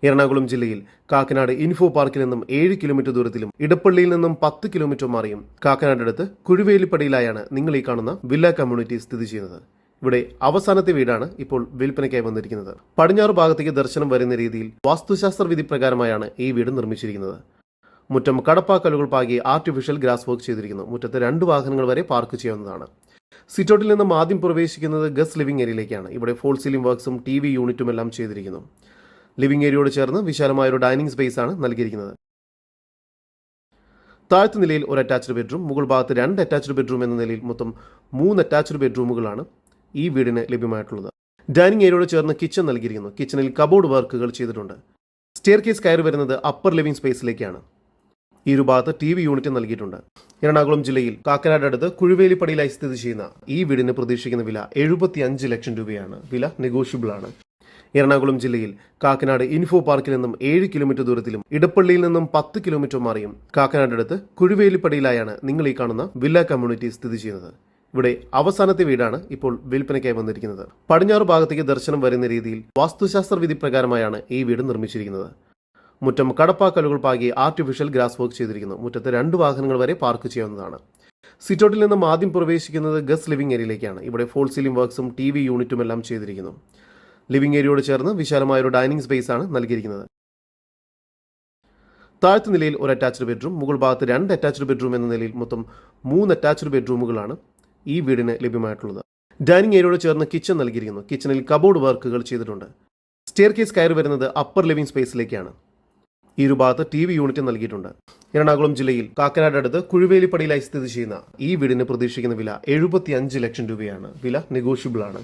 എറണാകുളം ജില്ലയിൽ കാക്കനാട് ഇൻഫോ പാർക്കിൽ നിന്നും 7 കിലോമീറ്റർ ദൂരത്തിലും ഇടപ്പള്ളിയിൽ നിന്നും 10 കിലോമീറ്റർ മാറിയും കാക്കനാടടുത്ത് കുഴുവേലിപ്പടിയിലായാണ് നിങ്ങൾ ഈ കാണുന്ന വില്ല കമ്മ്യൂണിറ്റി സ്ഥിതി ചെയ്യുന്നത്. ഇവിടെ അവസാനത്തെ വീടാണ് ഇപ്പോൾ വിൽപ്പനയ്ക്കായി വന്നിരിക്കുന്നത്. പടിഞ്ഞാറ് ഭാഗത്തേക്ക് ദർശനം വരുന്ന രീതിയിൽ വാസ്തുശാസ്ത്ര വിധി പ്രകാരമായാണ് ഈ വീട് നിർമ്മിച്ചിരിക്കുന്നത്. മുറ്റം കടപ്പാക്കല്ലുകൾ പാകി ആർട്ടിഫിഷ്യൽ ഗ്രാസ് വർക്ക് ചെയ്തിരിക്കുന്നു. മുറ്റത്ത് 2 വാഹനങ്ങൾ വരെ പാർക്ക് ചെയ്യാവുന്നതാണ്. സിറ്റൗട്ടിൽ നിന്നും ആദ്യം പ്രവേശിക്കുന്നത് ഗസ്റ്റ് ലിവിംഗ് ഏരിയയിലേക്കാണ്. ഇവിടെ ഫോൾ സീലിംഗ് വർക്ക്സും TV യൂണിറ്റും എല്ലാം ചെയ്തിരിക്കുന്നു. ലിവിംഗ് ഏരിയയോട് ചേർന്ന് വിശാലമായ ഒരു ഡൈനിങ് സ്പേസ് ആണ് നൽകിയിരിക്കുന്നത്. താഴത്തെ നിലയിൽ ഒരു അറ്റാച്ച്ഡ് ബെഡ്റൂം, മുകൾ ഭാഗത്ത് 2 അറ്റാച്ച്ഡ് ബെഡ്റൂം എന്ന നിലയിൽ മൊത്തം 3 അറ്റാച്ച്ഡ് ബെഡ്റൂമുകളാണ് ഈ വീടിന് ലഭ്യമായിട്ടുള്ളത്. ഡൈനിങ് ഏരിയയോട് ചേർന്ന് കിച്ചൺ നൽകിയിരിക്കുന്നു. കിച്ചണിൽ കബോർഡ് വർക്കുകൾ ചെയ്തിട്ടുണ്ട്. സ്റ്റെയർ കേസ് കയറി വരുന്നത് അപ്പർ ലിവിംഗ് സ്പേസിലേക്കാണ്. ഈ ഒരു ഭാഗത്ത് TV യൂണിറ്റ് നൽകിയിട്ടുണ്ട്. എറണാകുളം ജില്ലയിൽ കാക്കനാട് അടുത്ത് കുഴുവേലിപ്പടിയിലായി സ്ഥിതി ചെയ്യുന്ന ഈ വീടിന് പ്രതീക്ഷിക്കുന്ന വില 75 ലക്ഷം രൂപയാണ്. വില നെഗോഷ്യബിൾ ആണ്. എറണാകുളം ജില്ലയിൽ കാക്കനാട് ഇൻഫോ പാർക്കിൽ നിന്നും 7 കിലോമീറ്റർ ദൂരത്തിലും ഇടപ്പള്ളിയിൽ നിന്നും 10 കിലോമീറ്റർ മാറിയും കാക്കനാടടുത്ത് കുഴുവേലിപ്പടിയിലായാണ് നിങ്ങൾ ഈ കാണുന്ന വില്ല കമ്മ്യൂണിറ്റി സ്ഥിതി ചെയ്യുന്നത്. ഇവിടെ അവസാനത്തെ വീടാണ് ഇപ്പോൾ വിൽപ്പനയ്ക്കായി വന്നിരിക്കുന്നത്. പടിഞ്ഞാറ് ഭാഗത്തേക്ക് ദർശനം വരുന്ന രീതിയിൽ വാസ്തുശാസ്ത്ര വിധി പ്രകാരമായാണ് ഈ വീട് നിർമ്മിച്ചിരിക്കുന്നത്. മുറ്റം കടപ്പാക്കല്ലുകൾ പാകി ആർട്ടിഫിഷ്യൽ ഗ്രാസ് വർക്ക് ചെയ്തിരിക്കുന്നു. മുറ്റത്ത് 2 വാഹനങ്ങൾ വരെ പാർക്ക് ചെയ്യാവുന്നതാണ്. സിറ്റൗട്ടിൽ നിന്നും ആദ്യം പ്രവേശിക്കുന്നത് ഗസ്റ്റ് ലിവിംഗ് ഏരിയയിലേക്കാണ്. ഇവിടെ ഫോൾ സീലിംഗ് വർക്ക്സും TV യൂണിറ്റും എല്ലാം ചെയ്തിരിക്കുന്നു. ലിവിംഗ് ഏരിയയോട് ചേർന്ന് വിശാലമായ ഒരു ഡൈനിങ് സ്പേസ് ആണ് നൽകിയിരിക്കുന്നത്. താഴത്തെ നിലയിൽ ഒരു അറ്റാച്ച്ഡ് ബെഡ്റൂം, മുകൾ ഭാഗത്ത് 2 അറ്റാച്ച്ഡ് ബെഡ്റൂം എന്ന നിലയിൽ മൊത്തം 3 അറ്റാച്ച്ഡ് ബെഡ്റൂമുകളാണ് ഈ വീടിന് ലഭ്യമായിട്ടുള്ളത്. ഡൈനിങ് ഏരിയയോട് ചേർന്ന് കിച്ചൺ നൽകിയിരിക്കുന്നു. കിച്ചണിൽ കബോർഡ് വർക്കുകൾ ചെയ്തിട്ടുണ്ട്. സ്റ്റെയർ കേസ് കയറി വരുന്നത് അപ്പർ ലിവിംഗ് സ്പേസിലേക്കാണ്. ഈ ഒരു ഭാഗത്ത് TV യൂണിറ്റ് നൽകിയിട്ടുണ്ട്. എറണാകുളം ജില്ലയിൽ കാക്കനാട് അടുത്ത് കുഴുവേലിപ്പടിയിലായി സ്ഥിതി ചെയ്യുന്ന ഈ വീടിന് പ്രതീക്ഷിക്കുന്ന വില 75 ലക്ഷം രൂപയാണ്. വില നെഗോഷ്യബിൾ ആണ്.